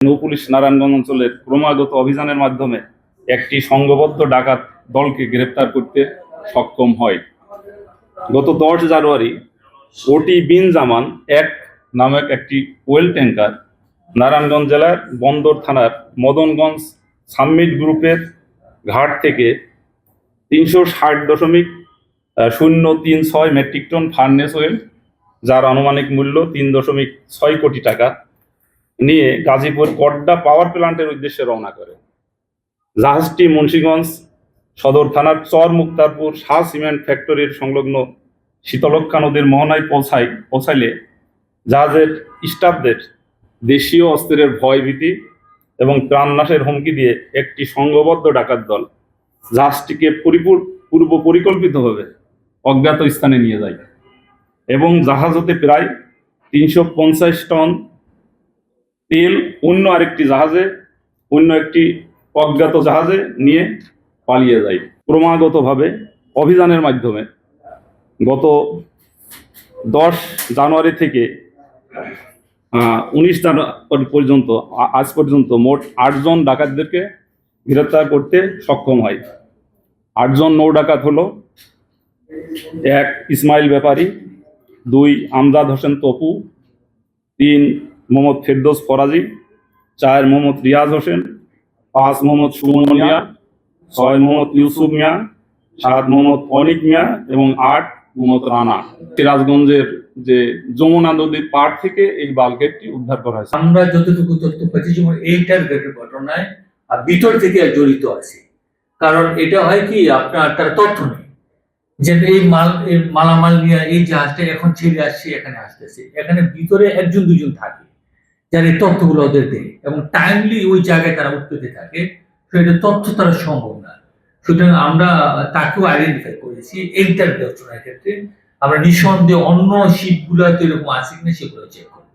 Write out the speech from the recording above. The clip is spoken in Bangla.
নৌপুলিশ নারায়ণগঞ্জ অঞ্চলের ক্রমাগত অভিযানের মাধ্যমে একটি সংঘবদ্ধ ডাকাত দলকে গ্রেপ্তার করতে সক্ষম হয়। গত 10 জানুয়ারি ওটি বিন জামান এক নামক একটি ওয়েল ট্যাঙ্কার নারায়ণগঞ্জ জেলার বন্দর থানার মদনগঞ্জ সামিট গ্রুপের ঘাট থেকে 360.036 মেট্রিক টন ফার্নেস অয়েল, যার আনুমানিক মূল্য 3.6 কোটি টাকা নিয়ে গাজীপুর কড্ডা পাওয়ার প্ল্যান্টের উদ্দেশ্যে রওনা করে। জাহাজটি মুন্সিগঞ্জ সদর থানার চর মুক্তারপুর শাহ সিমেন্ট ফ্যাক্টরির সংলগ্ন শীতলক্ষা নদীর মোহনায় পৌঁছাইলে জাহাজের স্টাফদের দেশীয় অস্ত্রের ভয়ভীতি এবং প্রাণনাশের হুমকি দিয়ে একটি সংঘবদ্ধ ডাকাত দল জাহাজটিকে পূর্ব পরিকল্পিতভাবে অজ্ঞাত স্থানে নিয়ে যায় এবং জাহাজ হতে প্রায় 350 টন তেল অন্য একটি অজ্ঞাত জাহাজে নিয়ে পালিয়ে যায়। ক্রমাগতভাবে অভিযানের মাধ্যমে গত 10 জানুয়ারি থেকে 19 জানুয়ারি পর্যন্ত আজ পর্যন্ত মোট 8 জন ডাকাতদেরকে গ্রেপ্তার করতে সক্ষম হয়। 8 জন নৌ ডাকাত হলো: 1 ইসমাইল ব্যাপারী, 2 আমজাদ হোসেন তপু, 3 মোহাম্মদ ফেরদৌস ফরাজি, 4 মোহাম্মদ রিয়াজ হোসেন, 5 মোহাম্মদ সুমন মিয়া, 6 মোহাম্মদ ইউসুফ মিয়া, 7 মোহাম্মদ অনিক মিয়া এবং 8 মোহাম্মদ রানা। সিরাজগঞ্জের যে যমুনা নদীর পাড় থেকে এই বাল্কেটটি উদ্ধার করা হয়েছে। আমরা যতটুকু তথ্য পাচ্ছি, যেমন এইটার ঘটনায় ভিতর থেকে জড়িত আছে। কারণ এটা হয় কি, আপনার তার তথ্য নেই যে এই মালামাল নিয়ে এই জাহাজটা এখন ছেড়ে আসছে, এখানে আসতেছে, এখানে ভিতরে 1-2 জন থাকে যারা এই তথ্যগুলো ওদের দেয় এবং টাইমলি ওই জায়গায় তারা উৎপত্তি থাকে। সেটা তথ্য তারা সম্ভব না। সুতরাং আমরা তাকেও আইডেন্টিফাই করেছি। এইটার ঘটনার ক্ষেত্রে আমরা নিঃসন্দেহে অন্য শিপগুলোতে এরকম আছে কিনা সেগুলো চেক করবো।